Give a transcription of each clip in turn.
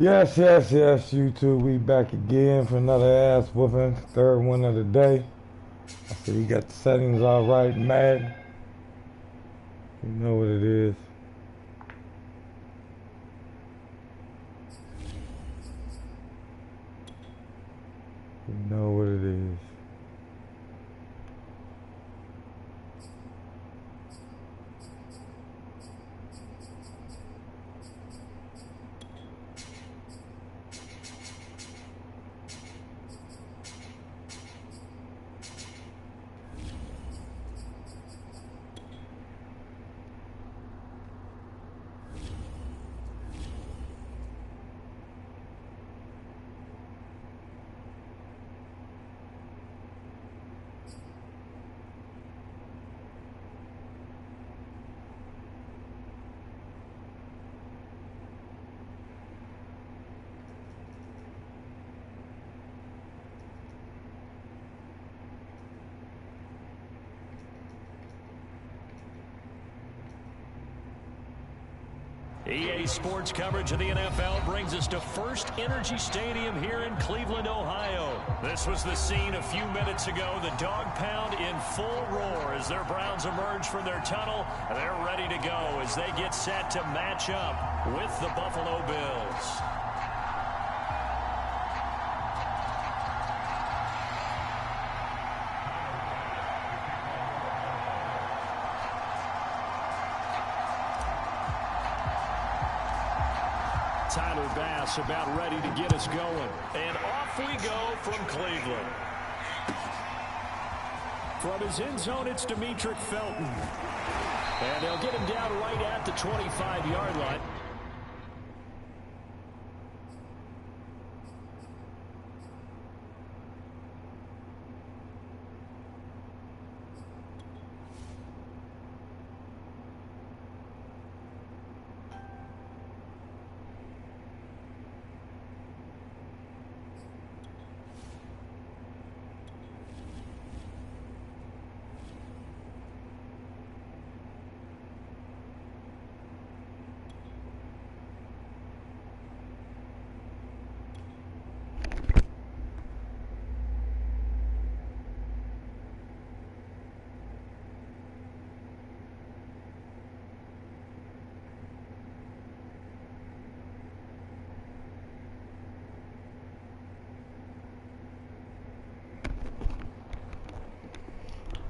Yes, yes, yes, YouTube. We back again for another ass whooping. Third one of the day. I see we got the settings all right. Mad. You know what it is. You know what it is. EA Sports coverage of the NFL brings us to First Energy Stadium here in Cleveland, Ohio. This was the scene a few minutes ago. The dog pound in full roar as their Browns emerge from their tunnel. They're ready to go as they get set to match up with the Buffalo Bills. Tyler Bass about ready to get us going. And off we go from Cleveland. From his end zone, it's Demetric Felton. And they'll get him down right at the 25-yard line.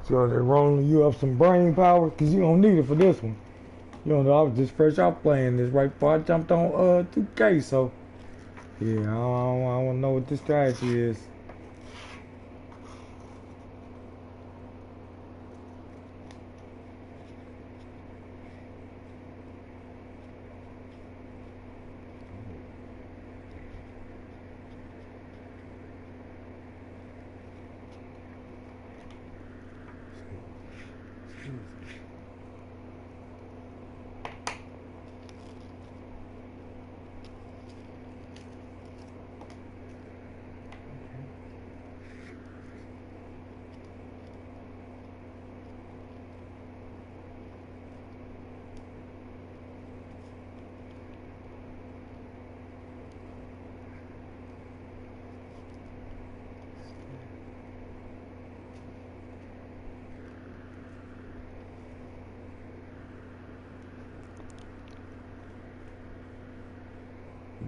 So they're rolling you up some brain power because you don't need it for this one. You don't know, I was just fresh out playing this right before I jumped on 2K, so yeah, I don't know what this strategy is.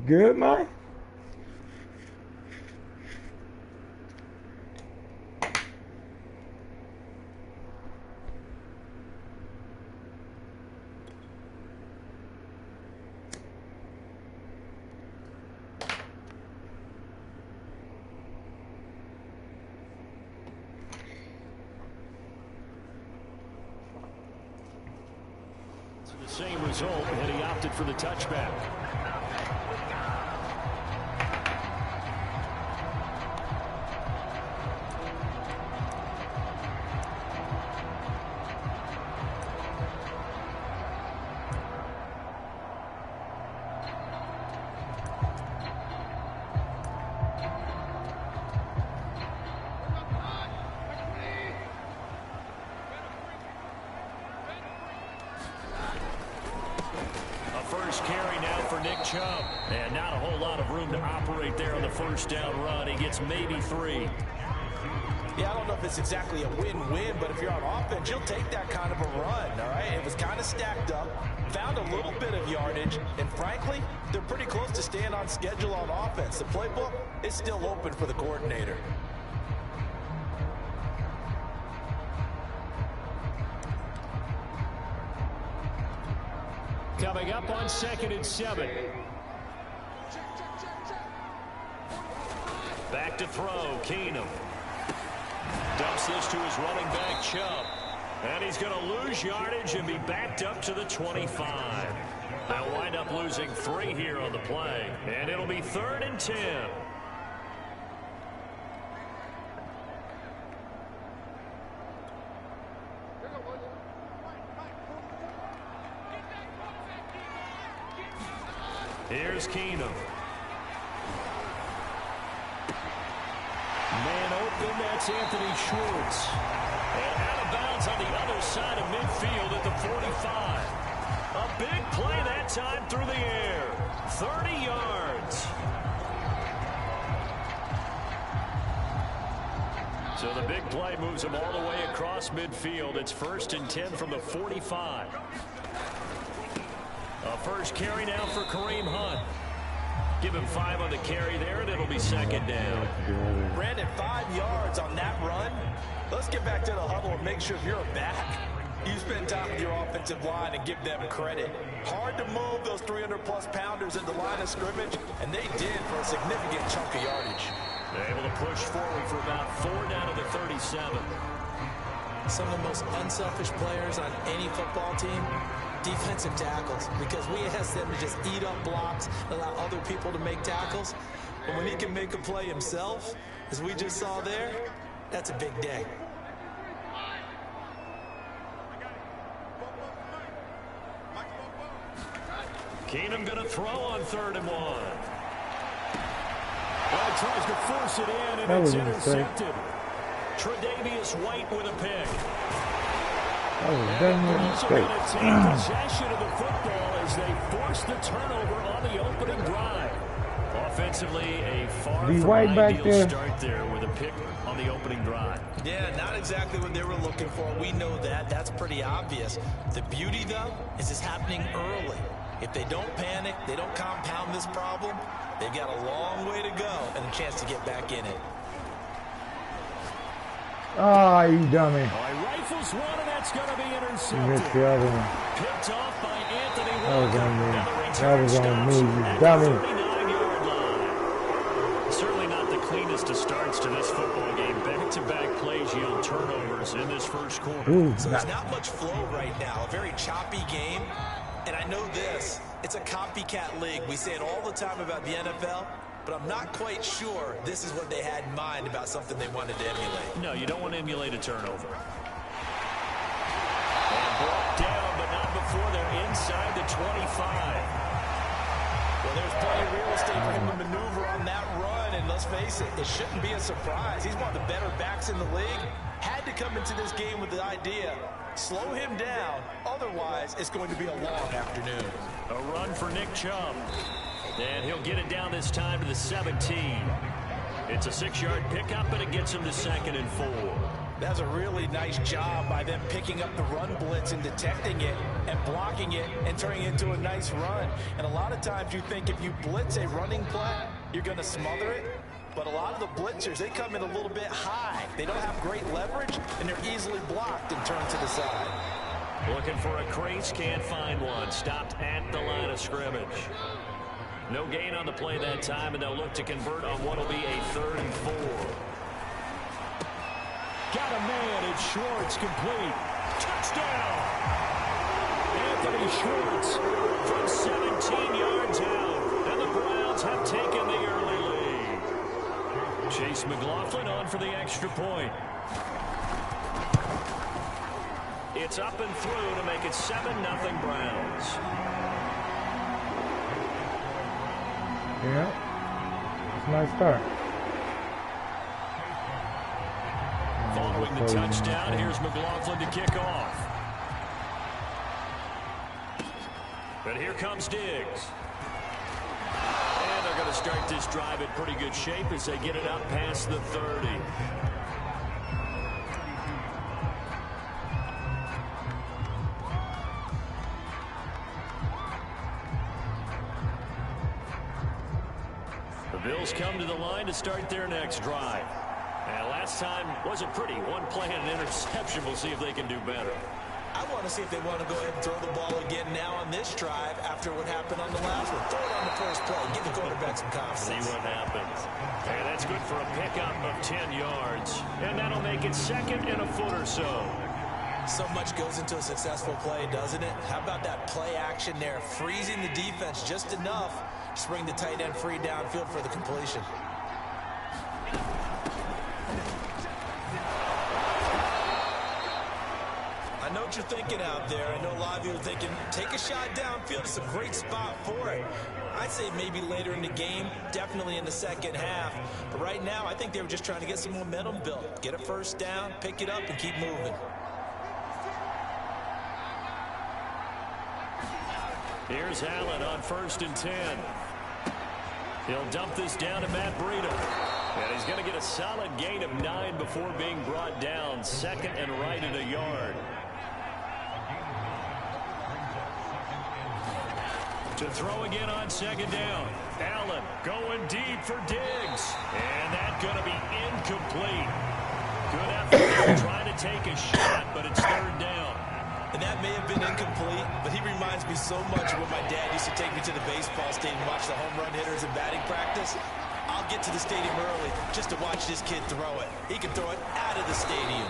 Good, man? So the same result, and he opted for the touchback. First carry now for Nick Chubb. And not a whole lot of room to operate there on the first down run. He gets maybe 3. Yeah, I don't know if it's exactly a win-win, but if you're on offense, you'll take that kind of a run, all right? It was kind of stacked up, found a little bit of yardage, and frankly, they're pretty close to staying on schedule on offense. The playbook is still open for the coordinator. Coming up on 2nd and 7. Back to throw, Keenum. Dumps this to his running back, Chubb. And he's going to lose yardage and be backed up to the 25. They'll wind up losing 3 here on the play. And it'll be 3rd and 10. Here's Keenum. Man open, that's Anthony Schwartz. And out of bounds on the other side of midfield at the 45. A big play that time through the air. 30 yards. So the big play moves him all the way across midfield. It's 1st and 10 from the 45. A first carry now for Kareem Hunt. Give him 5 on the carry there, and it'll be 2nd down. Brandon, 5 yards on that run. Let's get back to the huddle and make sure you're back. You spend time with your offensive line and give them credit. Hard to move those 300-plus pounders at the line of scrimmage, and they did for a significant chunk of yardage. They're able to push forward for about 4 down to the 37. Some of the most unselfish players on any football team, defensive tackles, because we ask them to just eat up blocks, allow other people to make tackles. But when he can make a play himself, as we just saw there, that's a big day. Keenum going to throw on 3rd and 1. Well, he tries to force it in, and it's intercepted. Tre'Davious White with a pick. Oh, going to take possession of the football as they force the turnover on the opening drive. Offensively, a far from ideal start there with a pick on the opening drive. Yeah, not exactly what they were looking for. We know that. That's pretty obvious. The beauty, though, is it's happening early. If they don't panic, they don't compound this problem, they've got a long way to go and a chance to get back in it. Ah, you dummy. Oh, he rifles one, and that's going to be intercepted. You missed the other one. Picked off by Anthony Walker. That was on me. That was on me, you dummy. 39-yard line. Certainly not the cleanest of starts to this football game. Back-to-back plays yield turnovers in this first quarter. Ooh, so there's not much flow right now. A very choppy game. And I know this. It's a copycat league. We say it all the time about the NFL. But I'm not quite sure this is what they had in mind about something they wanted to emulate. No, you don't want to emulate a turnover. And brought down, but not before they're inside the 25. Well, there's plenty of real estate for him to maneuver on that run. And let's face it, it shouldn't be a surprise. He's one of the better backs in the league. Had to come into this game with the idea, slow him down. Otherwise, it's going to be a long afternoon. A run for Nick Chubb. And he'll get it down this time to the 17. It's a 6-yard pickup, but it gets him to 2nd and 4. That's a really nice job by them picking up the run blitz and detecting it and blocking it and turning it into a nice run. And a lot of times you think if you blitz a running play, you're going to smother it. But a lot of the blitzers, they come in a little bit high. They don't have great leverage, and they're easily blocked and turned to the side. Looking for a crease, can't find one. Stopped at the line of scrimmage. No gain on the play that time, and they'll look to convert on what will be a 3rd and 4. Got a man, it's Schwartz, complete. Touchdown! Anthony Schwartz from 17 yards out, and the Browns have taken the early lead. Chase McLaughlin on for the extra point. It's up and through to make it 7-0 Browns. Yeah, it's a nice start. Following the touchdown, here's McLaughlin to kick off. But here comes Diggs. to start this drive in pretty good shape as they get it up past the 30. The Bills come to the line to start their next drive. And last time wasn't pretty. One play and an interception. We'll see if they can do better. I want to see if they want to go ahead and throw the ball again now on this drive after what happened on the last one. Throw it on the first play. Give the quarterback some confidence. See what happens. And that's good for a pickup of 10 yards. And that'll make it second and a foot or so. So much goes into a successful play, doesn't it? How about that play action there? Freezing the defense just enough to bring the tight end free downfield for the completion. I know what you're thinking out there. I know a lot of you are thinking, take a shot downfield. It's a great spot for it. I'd say maybe later in the game, definitely in the second half. But right now, I think they were just trying to get some momentum built. Get a first down, pick it up, and keep moving. Here's Allen on 1st and 10. He'll dump this down to Matt Breida. And he's going to get a solid gain of 9 before being brought down. Second and right at a yard. To throw again on 2nd down. Allen going deep for Diggs. And that's going to be incomplete. Good effort trying to take a shot, but it's 3rd down. And that may have been incomplete, but he reminds me so much of when my dad used to take me to the baseball stadium and watch the home run hitters in batting practice. I'll get to the stadium early just to watch this kid throw it. He can throw it out of the stadium.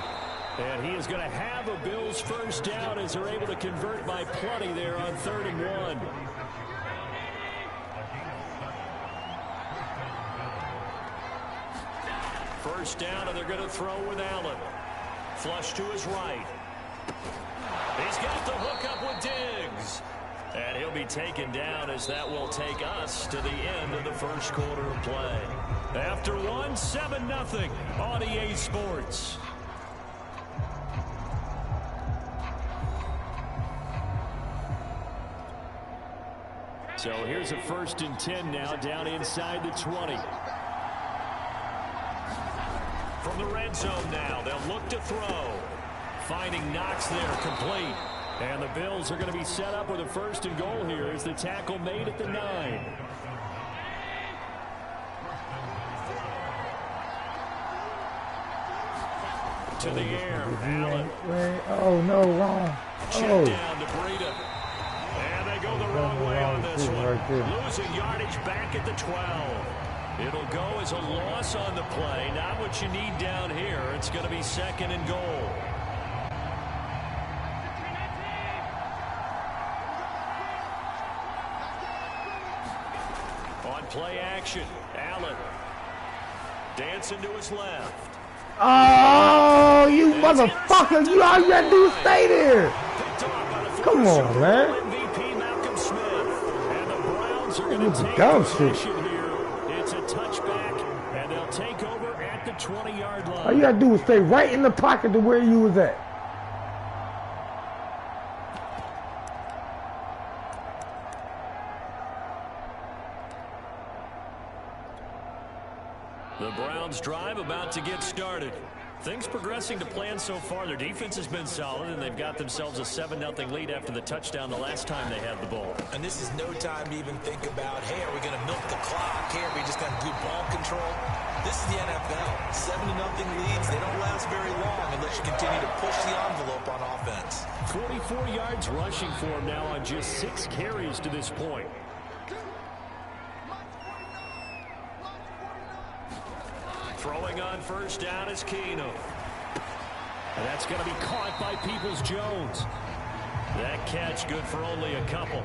And he is going to have a Bills first down as they're able to convert by plenty there on 3rd and 1. First down, and they're going to throw with Allen. Flush to his right. He's got the hook up with Diggs. And he'll be taken down as that will take us to the end of the first quarter of play. After 7-0 on EA Sports. So here's a 1st and 10 now down inside the 20. From the red zone now, they'll look to throw. Finding Knox there, complete. And the Bills are going to be set up with a 1st and goal here as the tackle made at the 9. To the air, Allen. Oh, no, wrong. Check down to Breida. And they go the wrong way on this one. Right, losing yardage back at the 12. It'll go as a loss on the play. Not what you need down here. It's going to be 2nd and goal. On play action, Allen dancing to his left. Oh, you motherfucker. All you gotta do is stay there. Come on, man. MVP Malcolm Smith. And the Browns are going to take dumb possession here. It's a touchback, and they'll take over at the 20-yard line. All you gotta do is stay right in the pocket to where you was at. The Browns drive about to get started. Things progressing to plan so far. Their defense has been solid, and they've got themselves a 7-0 lead after the touchdown the last time they had the ball. And this is no time to even think about, hey, are we going to milk the clock? Hey, are we just going to do ball control? This is the NFL. 7-0 leads, they don't last very long unless you continue to push the envelope on offense. 44 yards rushing for him now on just 6 carries to this point. Throwing on 1st down is Keenum. And that's going to be caught by Peoples-Jones. That catch good for only a couple.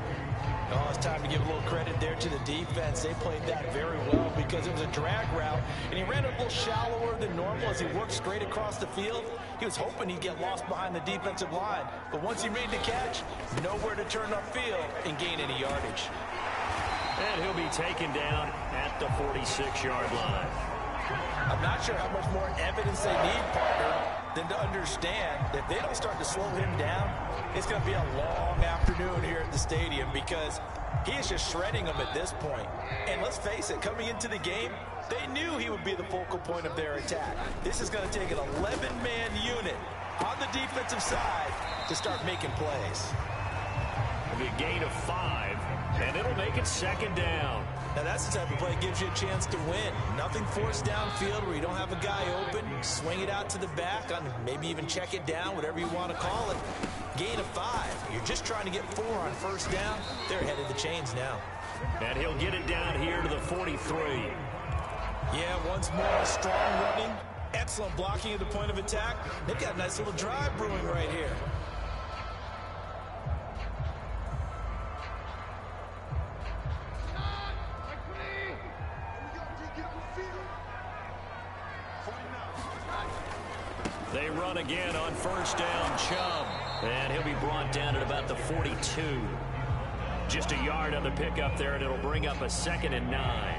Oh, it's time to give a little credit there to the defense. They played that very well because it was a drag route, and he ran it a little shallower than normal as he worked straight across the field. He was hoping he'd get lost behind the defensive line, but once he made the catch, nowhere to turn upfield and gain any yardage. And he'll be taken down at the 46-yard line. I'm not sure how much more evidence they need, partner. than to understand that if they don't start to slow him down, it's going to be a long afternoon here at the stadium because he is just shredding them at this point. And let's face it, coming into the game, they knew he would be the focal point of their attack. This is going to take an 11-man unit on the defensive side to start making plays. It'll be a gain of 5, and it'll make it 2nd down. Now that's the type of play that gives you a chance to win. Nothing forced downfield where you don't have a guy open. Swing it out to the back, on maybe even check it down, whatever you want to call it. Gain of 5. You're just trying to get 4 on 1st down. They're ahead of the chains now. And he'll get it down here to the 43. Yeah, once more, strong running. Excellent blocking at the point of attack. They've got a nice little drive brewing right here. They run again on 1st down, Chubb. And he'll be brought down at about the 42. Just a yard on the pickup there, and it'll bring up a 2nd and 9.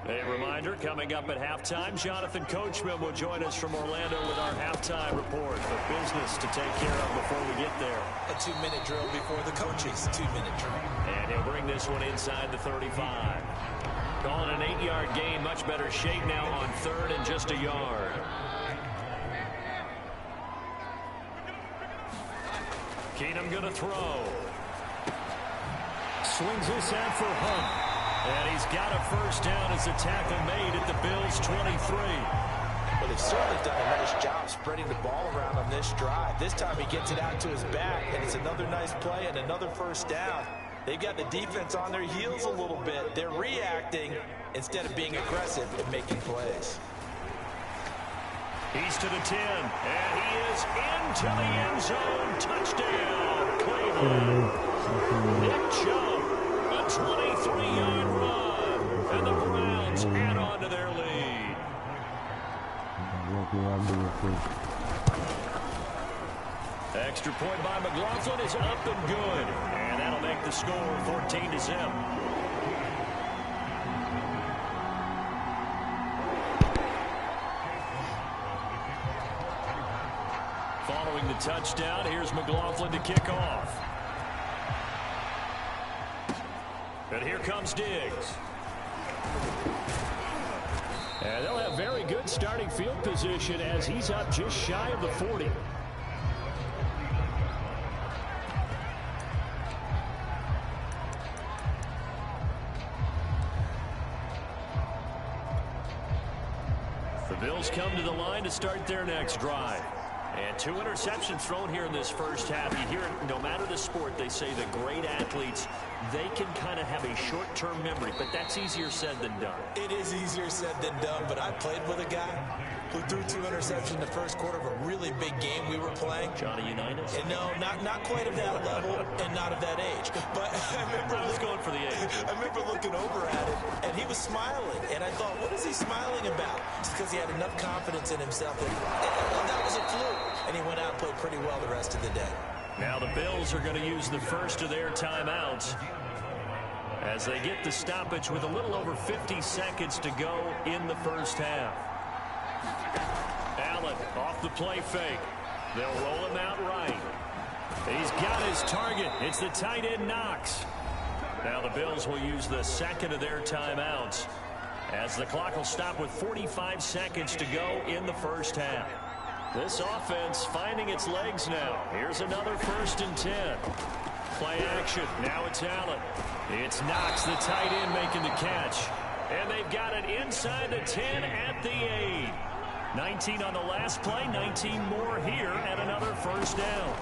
A reminder, coming up at halftime, Jonathan Coachman will join us from Orlando with our halftime report. But business to take care of before we get there. A 2-minute drill before the coaches' 2-minute drill. And he'll bring this one inside the 35. Calling an 8-yard gain, much better shape now on 3rd and just a yard. Keenum going to throw. Swings this out for Hunt. And he's got a 1st down as a tackle made at the Bills' 23. Well, they've certainly done a nice job spreading the ball around on this drive. This time he gets it out to his back, and it's another nice play and another 1st down. They've got the defense on their heels a little bit. They're reacting instead of being aggressive and making plays. He's to the 10, and he is into the end zone. Touchdown, Cleveland. Nick Chubb. A 23-yard run, and the Browns add on to their lead. Extra point by McLaughlin is up and good, and that'll make the score 14-0. Following the touchdown, here's McLaughlin to kick off. And here comes Diggs. And they'll have very good starting field position as he's up just shy of the 40. The Bills come to the line to start their next drive. And 2 interceptions thrown here in this 1st half. You hear it, no matter the sport, they say the great athletes, they can kind of have a short-term memory, but that's easier said than done. It is easier said than done, but I played with a guy who threw 2 interceptions in the 1st quarter of a really big game we were playing. Johnny Unitas? And no, not quite of that level and not of that age. But I was going for the age. I remember looking over at him, and he was smiling. And I thought, what is he smiling about? Just because he had enough confidence in himself that that was a fluke. And he went out and played pretty well the rest of the day. Now the Bills are going to use the first of their timeouts as they get the stoppage with a little over 50 seconds to go in the 1st half. Allen off the play fake. They'll roll him out right. He's got his target. It's the tight end Knox. Now the Bills will use the 2nd of their timeouts as the clock will stop with 45 seconds to go in the 1st half. This offense finding its legs now. Here's another 1st and 10. Play action. Now it's Allen. It's Knox, the tight end, making the catch. And they've got it inside the 10 at the 8. 19 on the last play, 19 more here, and another 1st down.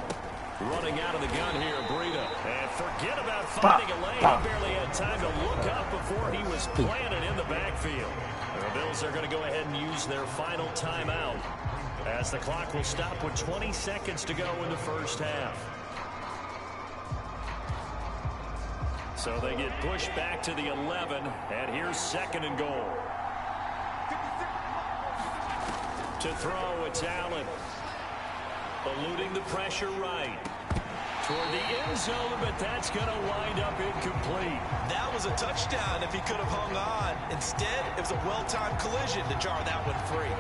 Running out of the gun here, Breida. And forget about finding a lane. He barely had time to look up before he was planted in the backfield. The Bills are going to go ahead and use their final timeout as the clock will stop with 20 seconds to go in the 1st half. So they get pushed back to the 11, and here's 2nd and goal. To throw, it's Allen. Eluding the pressure right. Toward the end zone, but that's going to wind up incomplete. That was a touchdown if he could have hung on. Instead, it was a well-timed collision to jar that one free.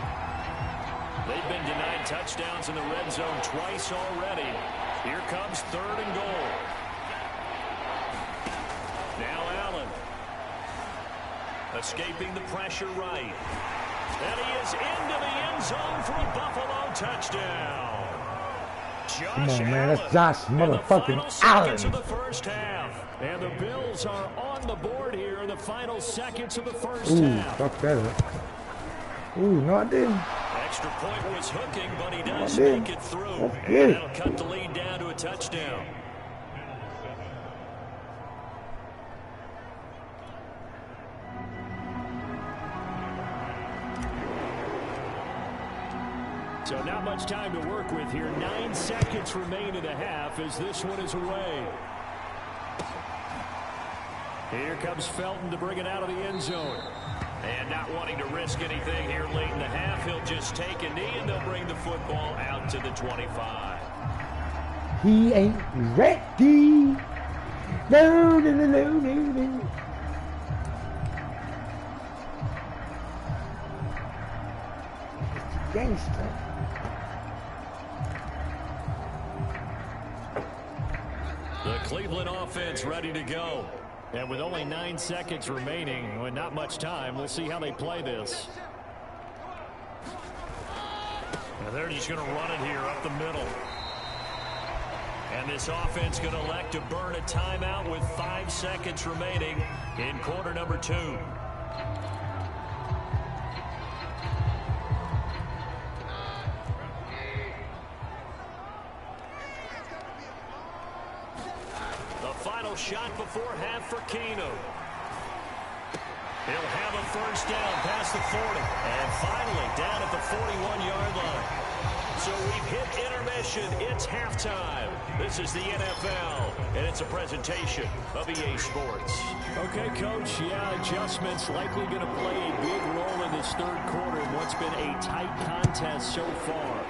They've been denied touchdowns in the red zone twice already. Here comes 3rd and goal. Now Allen. Escaping the pressure right. And he is into the end zone for a Buffalo touchdown. Come on, man. That's Josh motherfucking Allen. Of the first half. And the Bills are on the board here in the final seconds of the first half. Fuck that up. Ooh, no, I didn't. Extra point was hooking, but he does make it through. And that'll cut the lead down to a touchdown. So not much time to work with here. 9 seconds remain in the half as this one is away. Here comes Felton to bring it out of the end zone. And not wanting to risk anything here late in the half, he'll just take a knee and they'll bring the football out to the 25. He ain't ready. No, no, no, no, no, no. Gangster. The Cleveland offense ready to go. And with only 9 seconds remaining, and not much time, we'll see how they play this. And they're just going to run it here up the middle. And this offense going to elect to burn a timeout with 5 seconds remaining in quarter number 2. Shot before half for Keno. He'll have a first down past the 40. And finally down at the 41-yard line. So we've hit intermission. It's halftime. This is the NFL, and it's a presentation of EA Sports. Okay, Coach. Yeah, adjustments likely going to play a big role in this third quarter in what's been a tight contest so far.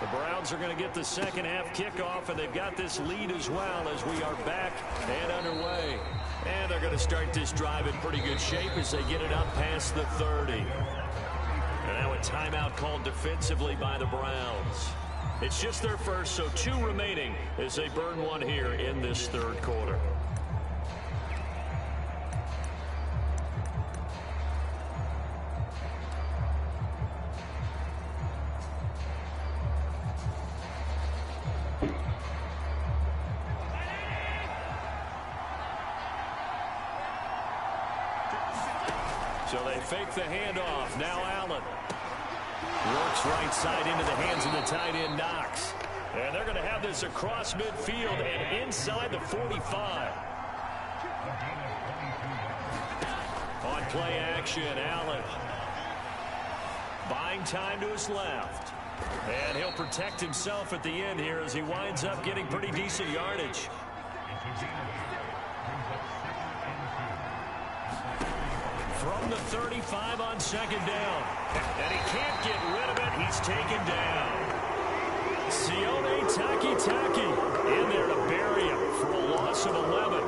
The Browns are going to get the second half kickoff, and they've got this lead as well as we are back and underway. And they're going to start this drive in pretty good shape as they get it up past the 30. And now a timeout called defensively by the Browns. It's just their first, so 2 remaining as they burn one here in this third quarter. So they fake the handoff. Now Allen works right side into the hands of the tight end Knox. And they're going to have this across midfield and inside the 45. On play action, Allen buying time to his left. And he'll protect himself at the end here as he winds up getting pretty decent yardage. From the 35 on second down. And he can't get rid of it. He's taken down. Sione Takitaki in there to bury him for a loss of 11.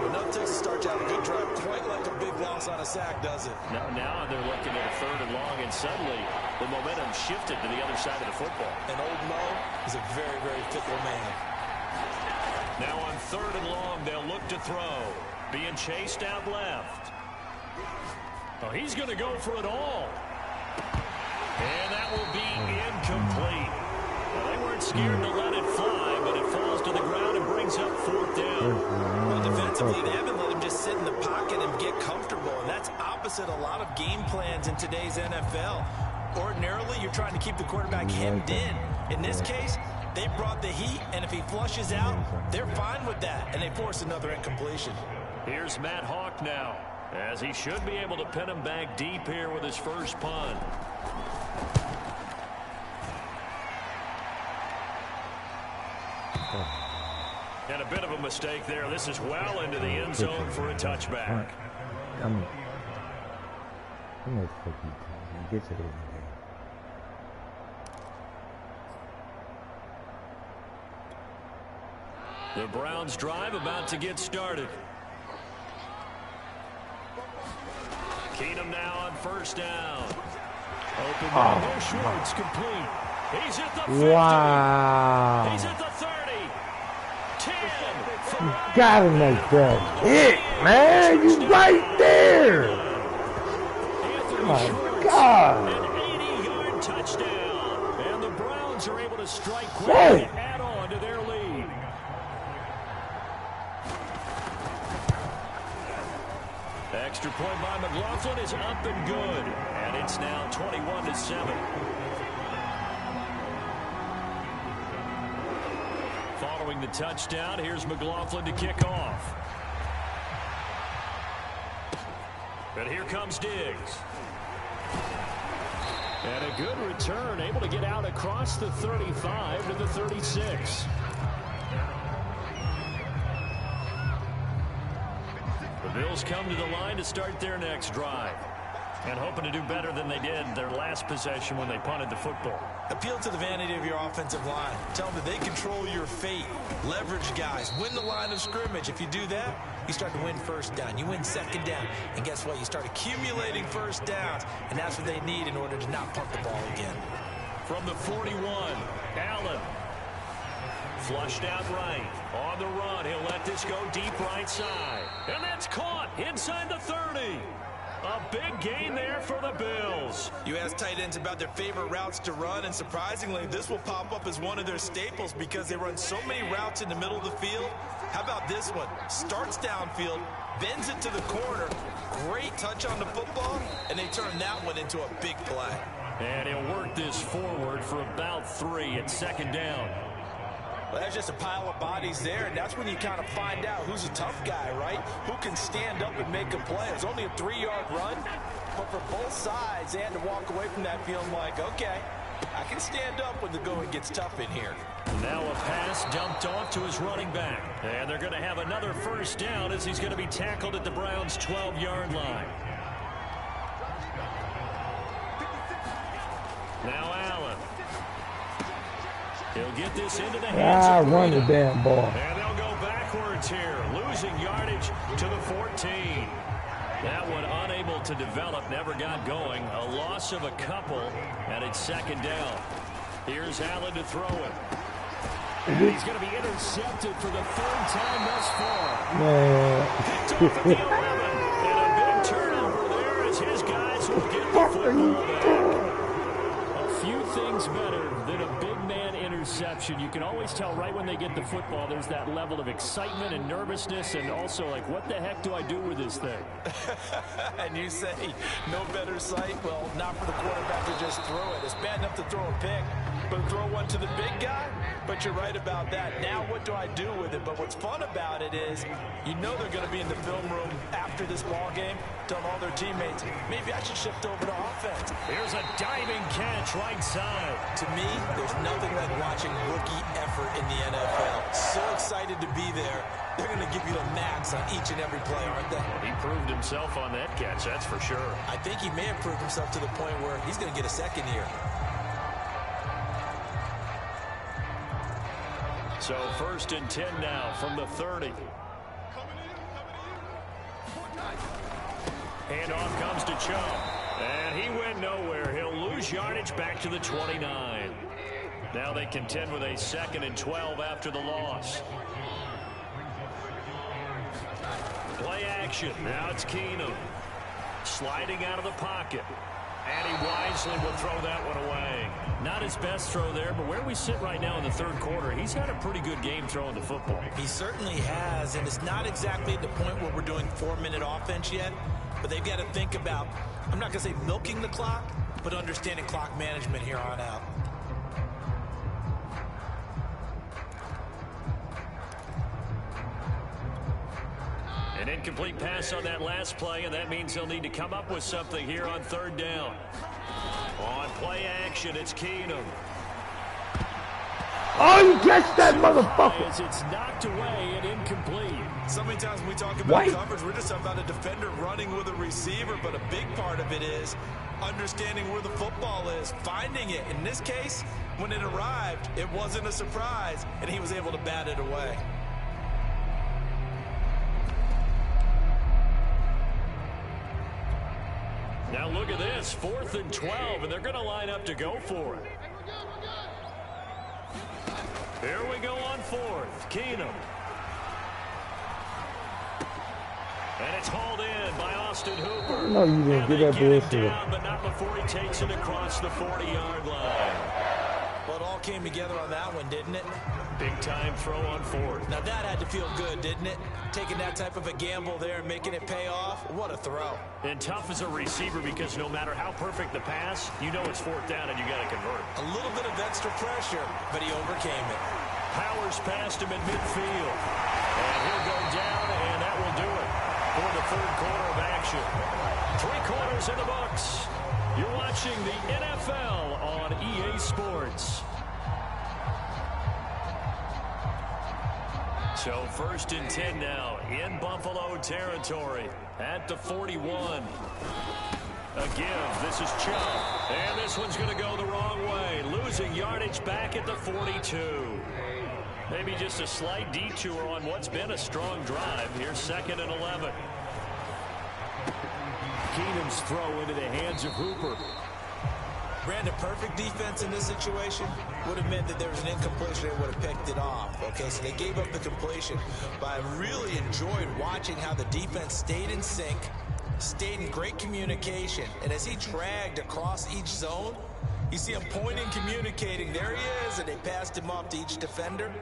Enough to start you out a good drive, quite like a big loss on a sack, does it? Now they're looking at a 3rd and long, and suddenly the momentum shifted to the other side of the football. And old Mo is a very, very fickle man. Now on 3rd and long, they'll look to throw. Being chased out left. Oh, he's going to go for it all. And that will be incomplete. Well, they weren't scared to let it fly, but it falls to the ground and brings up 4th down. Well, defensively, they haven't let him just sit in the pocket and get comfortable, and that's opposite a lot of game plans in today's NFL. Ordinarily, you're trying to keep the quarterback hemmed in. In this case, they brought the heat, and if he flushes out, they're fine with that, and they force another incompletion. Here's Matt Hawk now, as he should be able to pin him back deep here with his first punt. And a bit of a mistake there. This is well into the end zone for a touchback. I'm gonna fucking get to this. The Browns drive about to get started. Keenum now on first down. Open there, Schwartz complete. He's at the 50. Wow. He's at the 30. 10. You gotta make that hit, man. You right there. My God. An 80-yard touchdown. And the Browns are able to strike quickly and add on to their lead. Extra point by McLaughlin is up and good. And it's now 21-7. Following the touchdown, here's McLaughlin to kick off. And here comes Diggs. And a good return, able to get out across the 35 to the 36. The Bills come to the line to start their next drive. And hoping to do better than they did their last possession when they punted the football. Appeal to the vanity of your offensive line. Tell them that they control your fate. Leverage guys. Win the line of scrimmage. If you do that, you start to win first down. You win second down. And guess what? You start accumulating first downs. And that's what they need in order to not punt the ball again. From the 41, Allen. Flushed out right. On the run, he'll let this go deep right side. And that's caught inside the 30. A big gain there for the Bills. You ask tight ends about their favorite routes to run, and surprisingly, this will pop up as one of their staples because they run so many routes in the middle of the field. How about this one? Starts downfield, bends it to the corner. Great touch on the football, and they turn that one into a big play. And he'll work this forward for about 3 at second down. Well, that's just a pile of bodies there, and that's when you kind of find out who's a tough guy, right? Who can stand up and make a play. It's only a 3-yard run, but for both sides, they had to walk away from that feeling like, okay, I can stand up when the going gets tough in here. Now a pass dumped off to his running back. And they're going to have another first down as he's going to be tackled at the Browns' 12-yard line. Now Allen. He'll get this into the hands of run the damn ball. And they'll go backwards here, losing yardage to the 14. That one unable to develop, never got going. A loss of a couple, and it's second down. Here's Allen to throw it. And he's going to be intercepted for the 3rd time thus far. Picked off at the 11. And a big turnover there as his guys will get the football back. A few things better than a big man interception. You can always tell right when they get the football, there's that level of excitement and nervousness, and also like, what the heck do I do with this thing? And you say, no better sight? Well, not for the quarterback to just throw it. It's bad enough to throw a pick, but throw one to the big guy? But you're right about that. Now what do I do with it? But what's fun about it is, you know they're going to be in the film room after this ball game, telling all their teammates, maybe I should shift over to offense. Here's a diving catch right side. To me, there's nothing like watching rookie effort in the NFL. So excited to be there. They're going to give you the max on each and every play, aren't they? He proved himself on that catch, that's for sure. I think he may have proved himself to the point where he's going to get a second here. So 1st and 10 now from the 30. Handoff comes to Chubb. And he went nowhere. He'll lose yardage back to the 29. Now they contend with a 2nd and 12 after the loss. Play action. Now it's Keenum. Sliding out of the pocket. And he wisely will throw that one away. Not his best throw there, but where we sit right now in the 3rd quarter, he's had a pretty good game throwing the football. He certainly has, and it's not exactly at the point where we're doing 4-minute offense yet, but they've got to think about, I'm not going to say milking the clock, but understanding clock management here on out. An incomplete pass on that last play, and that means they'll need to come up with something here on 3rd down. On play action, it's Keenum. Oh, you catch that motherfucker. As it's knocked away and incomplete. So many times when we talk about coverage, we're just talking about a defender running with a receiver, but a big part of it is understanding where the football is, finding it. In this case, when it arrived, it wasn't a surprise, and he was able to bat it away. is 4th and 12, and they're going to line up to go for it. Here we go on 4th. Keenum. And it's hauled in by Austin Hooper. No, you didn't get that bullshit. But not before he takes it across the 40-yard line. Well, it all came together on that one, didn't it? Big-time throw on 4th. Now, that had to feel good, didn't it? Taking that type of a gamble there and making it pay off. What a throw. And tough as a receiver because no matter how perfect the pass, you know it's 4th down and you got to convert. A little bit of extra pressure, but he overcame it. Powers past him in midfield. And he'll go down, and that will do it for the 3rd quarter of action. 3 quarters in the books. You're watching the NFL on EA Sports. So 1st and 10 now in Buffalo territory at the 41. A give. This is Chubb. And this one's going to go the wrong way. Losing yardage back at the 42. Maybe just a slight detour on what's been a strong drive. Here's 2nd and 11. Keenum's throw into the hands of Hooper. Brandon, perfect defense in this situation would have meant that there was an incompletion. They would have picked it off. Okay, so they gave up the completion. But I really enjoyed watching how the defense stayed in sync, stayed in great communication. And as he dragged across each zone, you see him pointing, communicating. There he is, and they passed him off to each defender.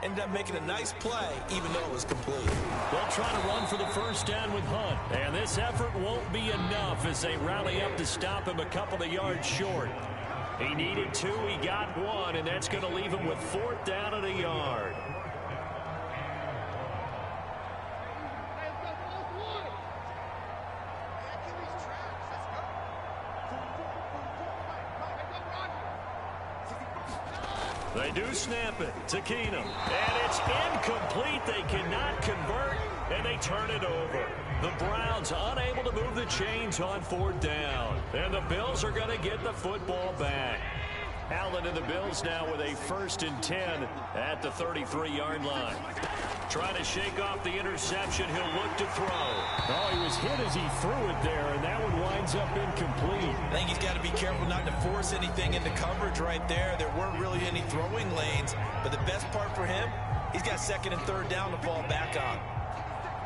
Ended up making a nice play, even though it was complete. They'll try to run for the 1st down with Hunt. And this effort won't be enough as they rally up to stop him a couple of yards short. He needed 2, he got 1, and that's going to leave him with 4th down and a yard. They do snap it to Keenum. And it's incomplete. They cannot convert, and they turn it over. The Browns unable to move the chains on 4th down. And the Bills are going to get the football back. Allen and the Bills now with a 1st and 10 at the 33-yard line. Trying to shake off the interception. He'll look to throw. Oh, he was hit as he threw it there, and that one winds up incomplete. I think he's got to be careful not to force anything into coverage right there. There weren't really any throwing lanes, but the best part for him, he's got 2nd and 3rd down to fall back on.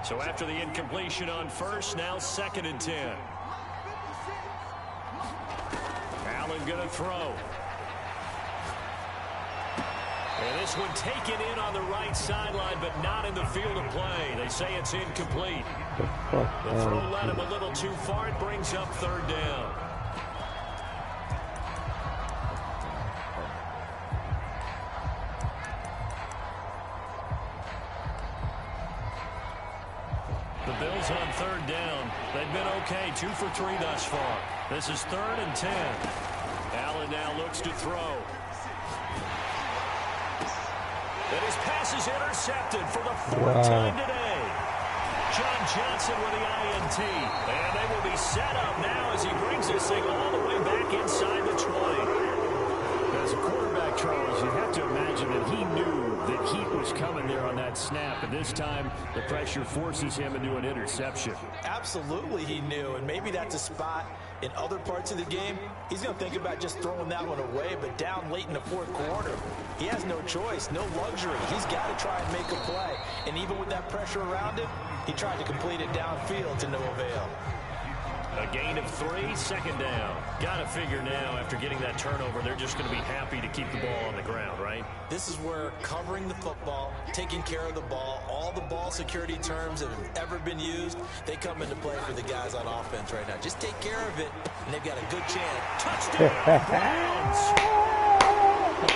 So after the incompletion on 1st, now 2nd and 10. Allen going to throw. And this one taken in on the right sideline, but not in the field of play. They say it's incomplete. The throw led him a little too far. It brings up 3rd down. The Bills on 3rd down. They've been okay, 2 for 3 thus far. This is 3rd and 10. Allen now looks to throw. And his pass is intercepted for the 4th time today. John Johnson with the INT. And they will be set up now as he brings this thing all the way back inside the 20. As a quarterback, Charles, you have to imagine that he knew that heat was coming there on that snap. And this time, the pressure forces him into an interception. Absolutely he knew. And maybe that's a spot in other parts of the game. He's going to think about just throwing that one away, but down late in the 4th quarter, he has no choice, no luxury. He's got to try and make a play. And even with that pressure around him, he tried to complete it downfield to no avail. A gain of 3, 2nd down. Got to figure now, after getting that turnover, they're just going to be happy to keep the ball on the ground, right? This is where covering the football, taking care of the ball, all the ball security terms that have ever been used, they come into play for the guys on offense right now. Just take care of it, and they've got a good chance. Touchdown, Browns!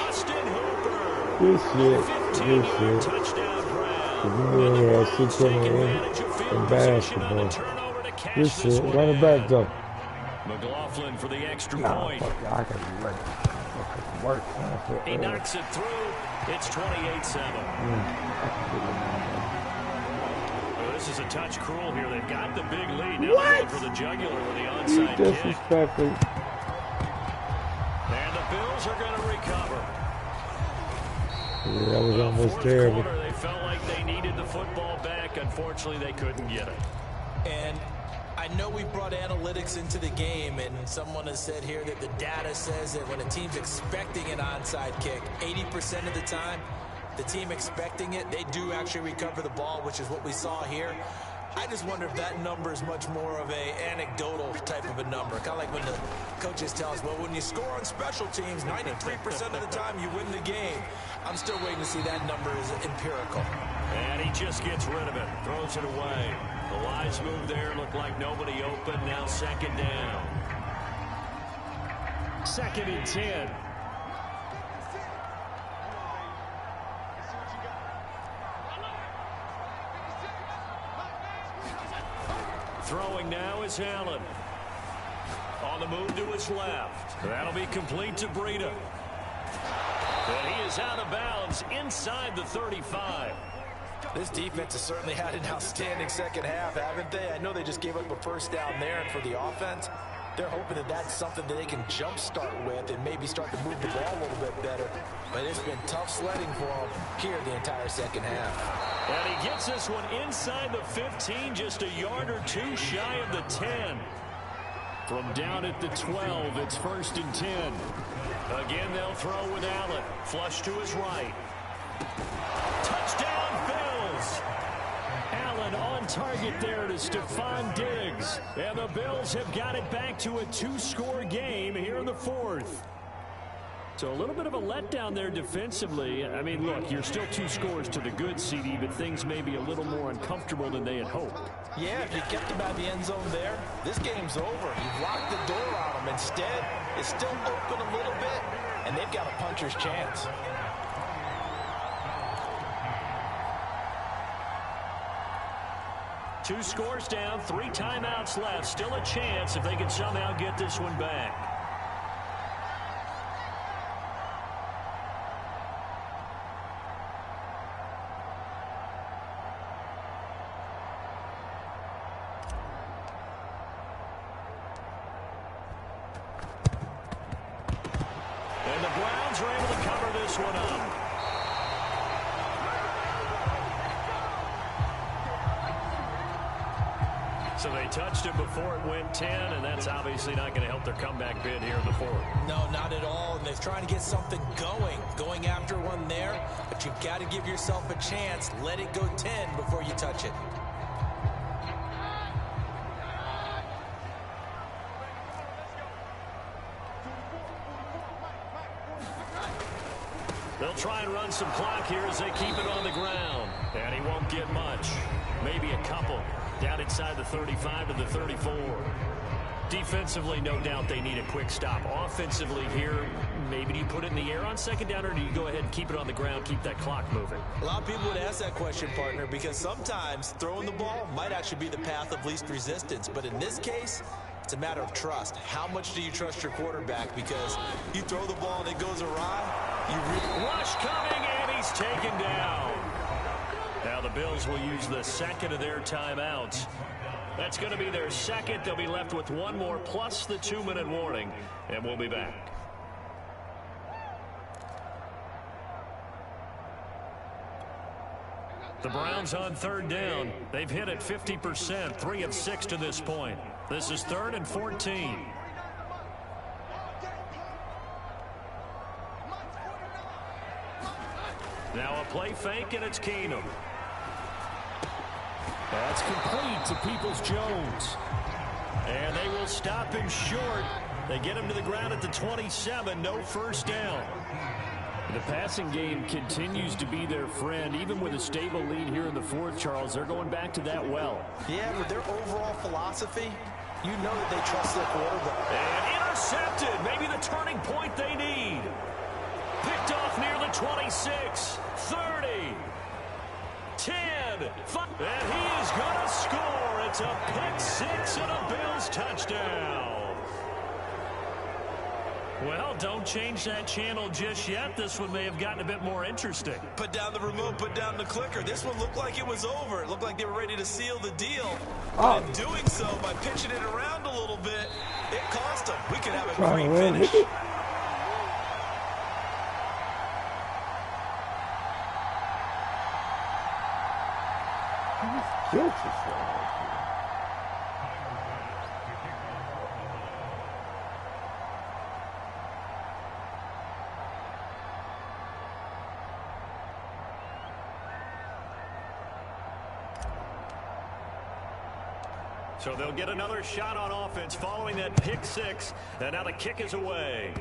Austin Hooper! Good shit. Good shit. Touchdown, Browns. Yeah, shit coming in basketball. Good shit. Run it back, though. McLaughlin for the extra point. I can let it work. He knocks it through. It's 28-7. Well, this is a touch cruel here. They've got the big lead. Now they're going for the jugular with the onside kick. Disrespectful. And the Bills are going to recover. Yeah, that was almost terrible. They felt like they needed the football back. Unfortunately, they couldn't get it. And I know we brought analytics into the game, and someone has said here that the data says that when a team's expecting an onside kick, 80% of the time, the team expecting it, they do actually recover the ball, which is what we saw here. I just wonder if that number is much more of a anecdotal type of a number. Kind of like when the coaches tell us, well, when you score on special teams, 93% of the time you win the game. I'm still waiting to see that number is empirical. And he just gets rid of it, throws it away. The wise move there, looked like nobody open. Now second down. 2nd and 10. Throwing now is Allen. On the move to his left. That'll be complete to Breida. And he is out of bounds inside the 35. This defense has certainly had an outstanding second half, haven't they? I know they just gave up a first down there, and for the offense, they're hoping that that's something that they can jumpstart with and maybe start to move the ball a little bit better. But it's been tough sledding for them here the entire second half. And he gets this one inside the 15, just a yard or two shy of the 10. From down at the 12, it's 1st and 10. Again, they'll throw with Allen. Flush to his right. Touchdown, Bills! Allen on target there to Stephon Diggs. And the Bills have got it back to a 2-score game here in the 4th. So a little bit of a letdown there defensively. I mean, look, you're still 2 scores to the good, CD, but things may be a little more uncomfortable than they had hoped. Yeah, if you kept them out of the end zone there, this game's over. You've locked the door on them. Instead, it's still open a little bit, and they've got a puncher's chance. Two scores down, 3 timeouts left. Still a chance if they can somehow get this one back. And the Browns are able to cover this one up. So they touched it before it went 10, and that's obviously not going to help their comeback bid here in the 4th. No, not at all. And they're trying to get something going after one there. But you've got to give yourself a chance. Let it go 10 before you touch it. They'll try and run some clock here as they keep it on the ground. And he won't get much. Maybe a couple. Down inside the 35 to the 34. Defensively, no doubt they need a quick stop. Offensively here, maybe do you put it in the air on second down, or do you go ahead and keep it on the ground, keep that clock moving? A lot of people would ask that question, partner, because sometimes throwing the ball might actually be the path of least resistance. But in this case, it's a matter of trust. How much do you trust your quarterback? Because you throw the ball and it goes awry, you really... Rush coming, and he's taken down. Now the Bills will use the second of their timeouts. That's going to be their second. They'll be left with one more plus the 2-minute warning, and we'll be back. The Browns on 3rd down. They've hit it 50%, 3 of 6 to this point. This is 3rd and 14. Now a play fake, and it's Keenum. That's complete to Peoples-Jones. And they will stop him short. They get him to the ground at the 27. No first down. The passing game continues to be their friend. Even with a stable lead here in the 4th, Charles, they're going back to that well. Yeah, with their overall philosophy, you know that they trust their quarterback. And intercepted. Maybe the turning point they need. Picked off near the 26, 30, 10, 5, and he is going to score. It's a pick 6 and a Bills touchdown. Well, don't change that channel just yet. This one may have gotten a bit more interesting. Put down the remote, put down the clicker. This one looked like it was over. It looked like they were ready to seal the deal. But in doing so, by pitching it around a little bit, it cost them. We could have a great finish. So they'll get another shot on offense following that pick six. And now the kick is away.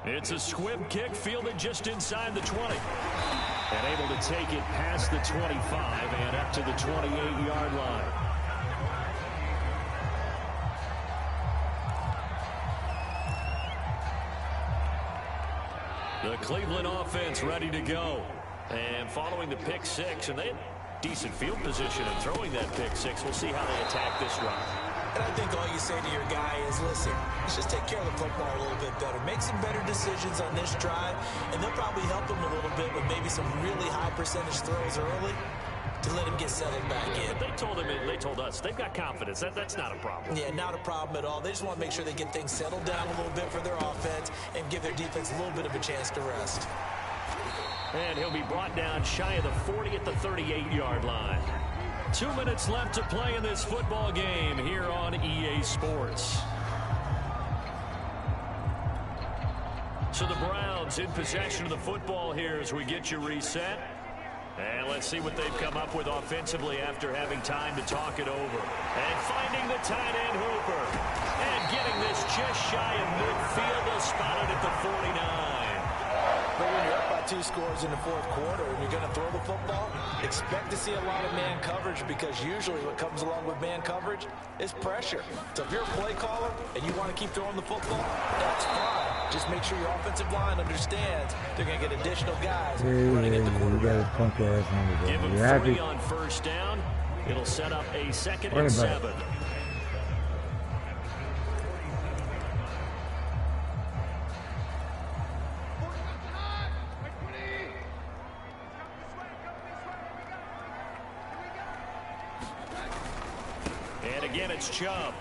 It's a squib kick fielded just inside the 20. And able to take it past the 25 and up to the 28-yard line. The Cleveland offense ready to go. And following the pick six, and they had decent field position in throwing that pick six. We'll see how they attack this run. And I think all you say to your guy is, listen, let's just take care of the football a little bit better. Make some better decisions on this drive, and they'll probably help him a little bit with maybe some really high percentage throws early to let him get settled back in. They told us they've got confidence. That's not a problem. Yeah, not a problem at all. They just want to make sure they get things settled down a little bit for their offense and give their defense a little bit of a chance to rest. And he'll be brought down shy of the 40 at the 38-yard line. 2 minutes left to play in this football game here on EA Sports. So the Browns in possession of the football here as we get you reset. And let's see what they've come up with offensively after having time to talk it over. And finding the tight end Hooper. And getting this just shy of midfield. They'll spot it at the 49. But when you're up by 2 scores in the fourth quarter and you're going to throw the football, expect to see a lot of man coverage, because usually what comes along with man coverage is pressure. So if you're a play caller and you want to keep throwing the football, that's fine. Just make sure your offensive line understands they're going to get additional guys running at the quarterback. Give them 3 on first down. It'll set up a 2nd and 7. And again, it's Chubb.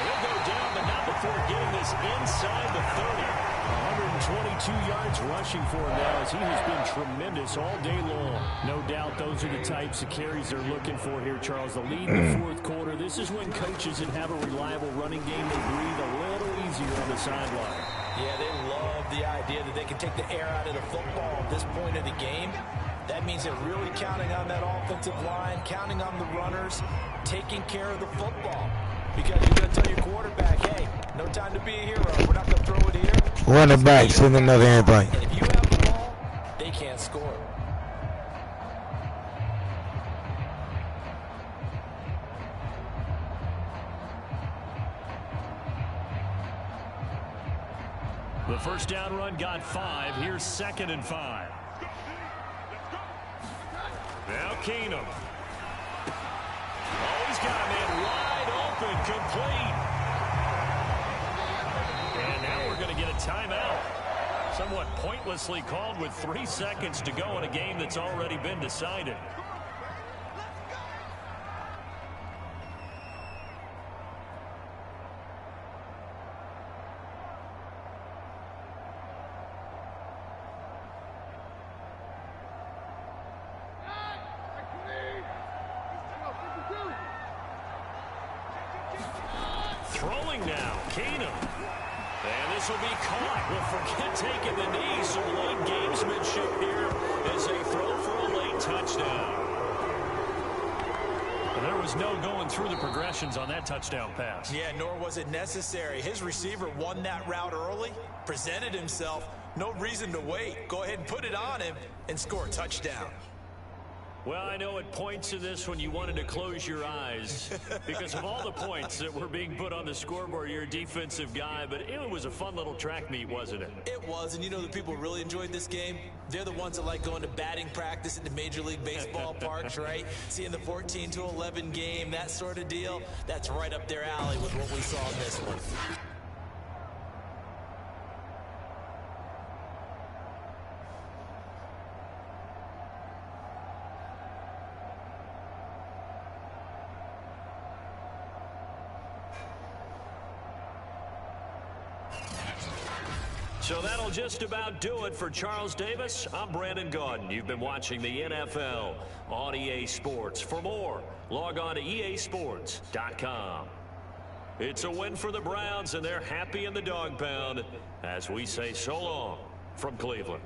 He'll go down, but not before getting this inside the 30. 122 yards rushing for him now, as he has been tremendous all day long. No doubt those are the types of carries they're looking for here, Charles. The lead in the fourth quarter. This is when coaches that have a reliable running game, they breathe a little easier on the sideline. Yeah, they love the idea that they can take the air out of the football at this point of the game. That means they're really counting on that offensive line, counting on the runners, taking care of the football. Because you're going to tell your quarterback, hey, no time to be a hero. We're not going to throw it here. Run it back, send another airplane. And if you have the ball, they can't score. The first down run got 5. Here's 2nd and 5. Now Keenum. Oh, he's got a man wide open, complete. And now we're going to get a timeout. Somewhat pointlessly called with 3 seconds to go in a game that's already been decided. Throwing now, Keenum. And this will be caught. We'll forget taking the knee. Some late gamesmanship here as they throw for a late touchdown. And there was no going through the progressions on that touchdown pass. Yeah, nor was it necessary. His receiver won that route early, presented himself. No reason to wait. Go ahead and put it on him and score a touchdown. Well, I know it points to this when you wanted to close your eyes because of all the points that were being put on the scoreboard. You're a defensive guy, but it was a fun little track meet, wasn't it? It was, and you know the people who really enjoyed this game? They're the ones that like going to batting practice at the Major League Baseball parks, right? Seeing the 14-11 game, that sort of deal. That's right up their alley with what we saw in this one. So that'll just about do it for Charles Davis. I'm Brandon Gaudin. You've been watching the NFL on EA Sports. For more, log on to easports.com. It's a win for the Browns, and they're happy in the dog pound as we say so long from Cleveland.